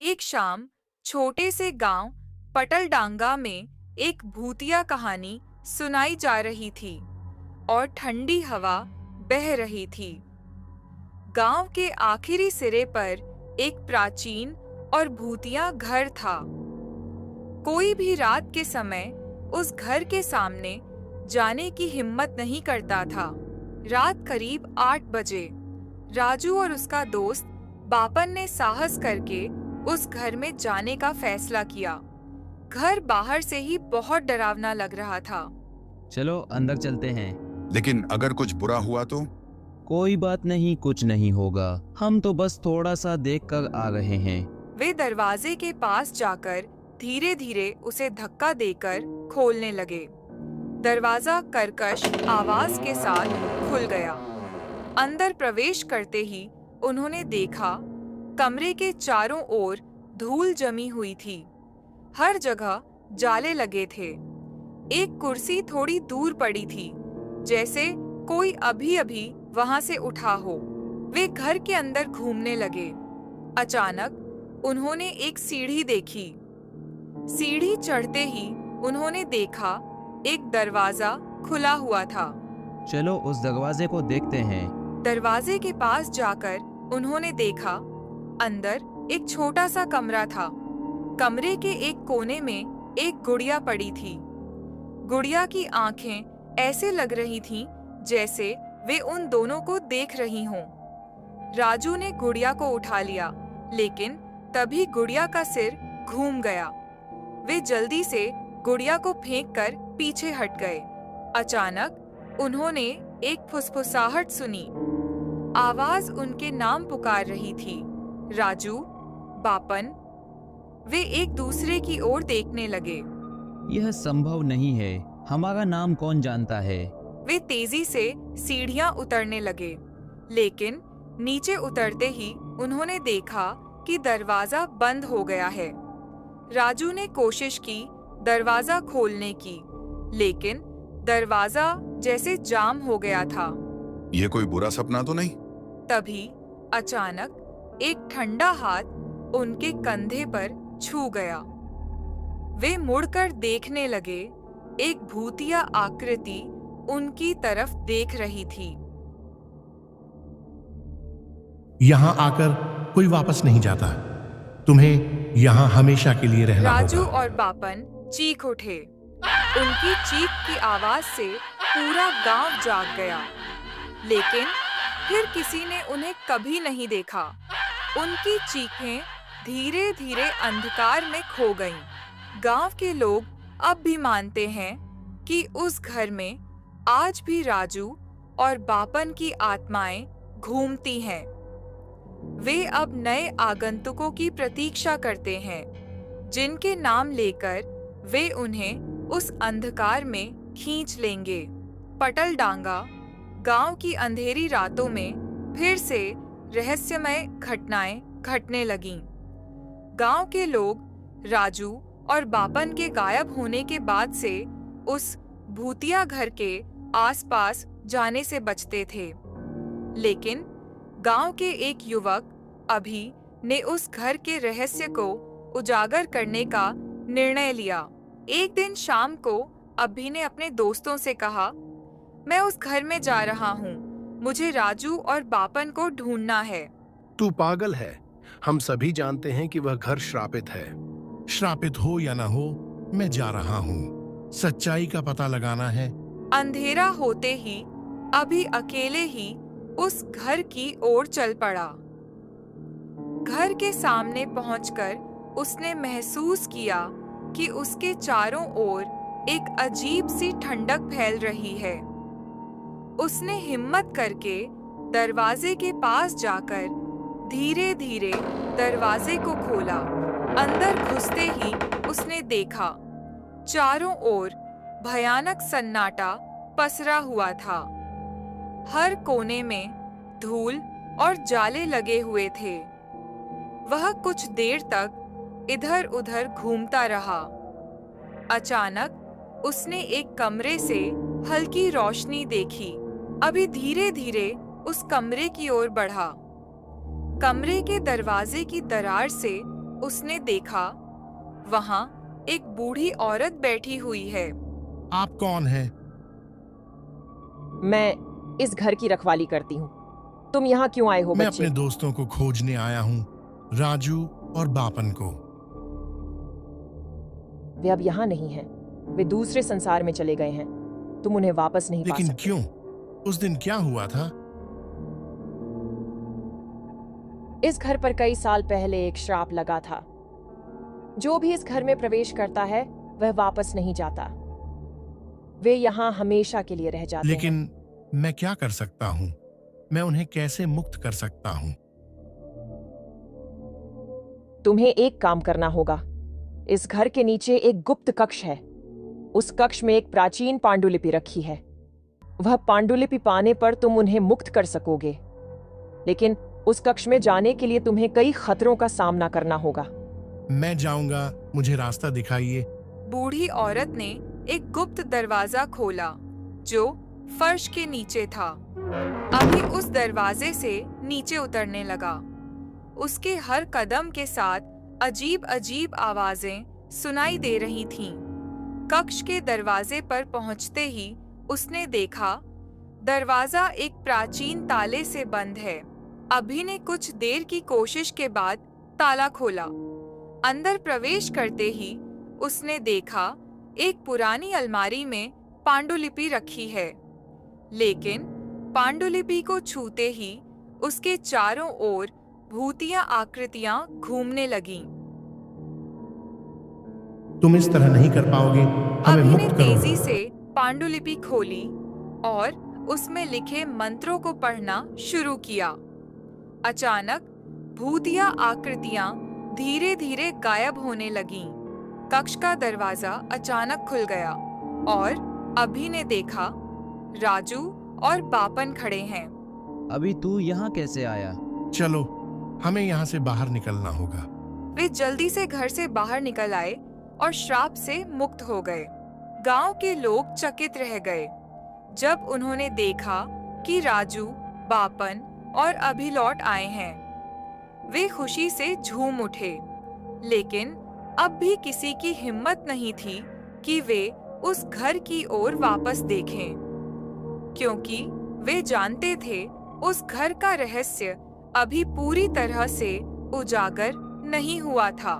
एक शाम छोटे से गांव पटलडांगा में एक भूतिया कहानी सुनाई जा रही थी और ठंडी हवा बह रही थी। गांव के आखिरी सिरे पर एक प्राचीन और भूतिया घर था। कोई भी रात के समय उस घर के सामने जाने की हिम्मत नहीं करता था। रात करीब 8 बजे राजू और उसका दोस्त बापन ने साहस करके उस घर में जाने का फैसला किया। घर बाहर से ही बहुत डरावना लग रहा था। चलो अंदर चलते हैं। लेकिन अगर कुछ बुरा हुआ तो? कोई बात नहीं, कुछ नहीं होगा। हम तो बस थोड़ा सा देख कर आ रहे हैं। वे दरवाजे के पास जाकर धीरे धीरे उसे धक्का देकर खोलने लगे। दरवाजा कर्कश आवाज के साथ खुल गया। अंदर प्रवेश करते ही उन्होंने देखा कमरे के चारों ओर धूल जमी हुई थी। हर जगह जाले लगे थे। एक कुर्सी थोड़ी दूर पड़ी थी, जैसे कोई अभी अभी वहां से उठा हो। वे घर के अंदर घूमने लगे। अचानक उन्होंने एक सीढ़ी देखी। सीढ़ी चढ़ते ही उन्होंने देखा एक दरवाजा खुला हुआ था। चलो उस दरवाजे को देखते हैं। दरवाजे के पास जाकर उन्होंने देखा अंदर एक छोटा सा कमरा था। कमरे के एक कोने में एक गुड़िया पड़ी थी। गुड़िया की आंखें ऐसे लग रही थीं जैसे वे उन दोनों को देख रही हों। राजू ने गुड़िया को उठा लिया, लेकिन तभी गुड़िया का सिर घूम गया। वे जल्दी से गुड़िया को फेंककर पीछे हट गए। अचानक उन्होंने एक फुसफुसाहट सुनी। आवाज उनके नाम पुकार रही थी, राजू, बापन। वे एक दूसरे की ओर देखने लगे। यह संभव नहीं है। हमारा नाम कौन जानता है? वे तेजी से सीढ़ियां उतरने लगे, लेकिन नीचे उतरते ही उन्होंने देखा कि दरवाजा बंद हो गया है। राजू ने कोशिश की दरवाजा खोलने की, लेकिन दरवाजा जैसे जाम हो गया था। ये कोई बुरा सपना तो नहीं? तभी अचानक एक ठंडा हाथ उनके कंधे पर छू गया। वे मुड़कर देखने लगे। एक भूतिया आकृति उनकी तरफ देख रही थी। यहाँ आकर कोई वापस नहीं जाता। तुम्हें यहाँ हमेशा के लिए रहना राजू होगा। और बापन चीख उठे। उनकी चीख की आवाज से पूरा गांव जाग गया, लेकिन फिर किसी ने उन्हें कभी नहीं देखा। उनकी चीखें धीरे धीरे अंधकार में खो गईं। गांव के लोग अब भी मानते हैं कि उस घर में आज भी राजू और बापन की आत्माएं घूमती हैं। वे अब नए आगंतुकों की प्रतीक्षा करते हैं, जिनके नाम लेकर वे उन्हें उस अंधकार में खींच लेंगे। पटलडांगा गांव की अंधेरी रातों में फिर से रहस्यमय घटनाएं घटने लगीं। गांव के लोग राजू और बापन के गायब होने के बाद से उस भूतिया घर के आसपास जाने से बचते थे, लेकिन गांव के एक युवक अभी ने उस घर के रहस्य को उजागर करने का निर्णय लिया। एक दिन शाम को अभी ने अपने दोस्तों से कहा, मैं उस घर में जा रहा हूँ। मुझे राजू और बापन को ढूंढना है। तू पागल है। हम सभी जानते हैं कि वह घर श्रापित है। श्रापित हो या ना हो, मैं जा रहा हूँ। सच्चाई का पता लगाना है। अंधेरा होते ही अभी अकेले ही उस घर की ओर चल पड़ा। घर के सामने पहुंचकर उसने महसूस किया कि उसके चारों ओर एक अजीब सी ठंडक फैल रही है। उसने हिम्मत करके दरवाजे के पास जाकर धीरे धीरे दरवाजे को खोला। अंदर घुसते ही उसने देखा चारों ओर भयानक सन्नाटा पसरा हुआ था। हर कोने में धूल और जाले लगे हुए थे। वह कुछ देर तक इधर उधर घूमता रहा। अचानक उसने एक कमरे से हल्की रोशनी देखी। अभी धीरे धीरे उस कमरे की ओर बढ़ा। कमरे के दरवाजे की दरार से उसने देखा वहां एक बूढ़ी औरत बैठी हुई है। आप कौन हैं? मैं इस घर की रखवाली करती हूँ। तुम यहाँ क्यों आए हो मैं बच्चे? अपने दोस्तों को खोजने आया हूँ, राजू और बापन को। वे अब यहाँ नहीं हैं। वे दूसरे संसार में चले गए हैं। तुम उन्हें वापस नहीं पा लेकिन सकते। क्यों? उस दिन क्या हुआ था? इस घर पर कई साल पहले एक श्राप लगा था। जो भी इस घर में प्रवेश करता है वह वापस नहीं जाता। वे यहाँ हमेशा के लिए रह जाते हैं। लेकिन मैं क्या कर सकता हूँ? मैं उन्हें कैसे मुक्त कर सकता हूँ? तुम्हें एक काम करना होगा। इस घर के नीचे एक गुप्त कक्ष है। उस कक्ष में एक प्राचीन पांडुलिपि रखी है। वह पांडुलिपि पाने पर तुम उन्हें मुक्त कर सकोगे। लेकिन उस कक्ष में जाने के लिए तुम्हें कई खतरों का सामना करना होगा। मैं जाऊंगा, मुझे रास्ता दिखाइए। बूढ़ी औरत ने एक गुप्त दरवाजा खोला जो फर्श के नीचे था। अभी उस दरवाजे से नीचे उतरने लगा। उसके हर कदम के साथ अजीब अजीब आवाजें सुनाई दे रही थीं। कक्ष के दरवाजे पर पहुंचते ही उसने देखा दरवाजा एक प्राचीन ताले से बंद है। अभी ने कुछ देर की कोशिश के बाद ताला खोला। अंदर प्रवेश करते ही उसने देखा एक पुरानी अलमारी में पांडुलिपि रखी है। लेकिन पांडुलिपि को छूते ही उसके चारों ओर भूतिया आकृतियां घूमने लगीं। तुम इस तरह नहीं कर पाओगे, हमें अभी ने मुक्त करो। तेजी से पांडुलिपि खोली और उसमें लिखे मंत्रों को पढ़ना शुरू किया। अचानक भूतिया आकृतियां धीरे धीरे गायब होने लगीं। कक्ष का दरवाजा अचानक खुल गया और अभी ने देखा राजू और बापन खड़े हैं। अभी तू यहाँ कैसे आया? चलो, हमें यहाँ से बाहर निकलना होगा। वे जल्दी से घर से बाहर निकल आए और श्राप से मुक्त हो गए। गांव के लोग चकित रह गए जब उन्होंने देखा कि राजू, बापन और अभी लौट आए हैं। वे खुशी से झूम उठे, लेकिन अब भी किसी की हिम्मत नहीं थी कि वे उस घर की ओर वापस देखें, क्योंकि वे जानते थे उस घर का रहस्य अभी पूरी तरह से उजागर नहीं हुआ था।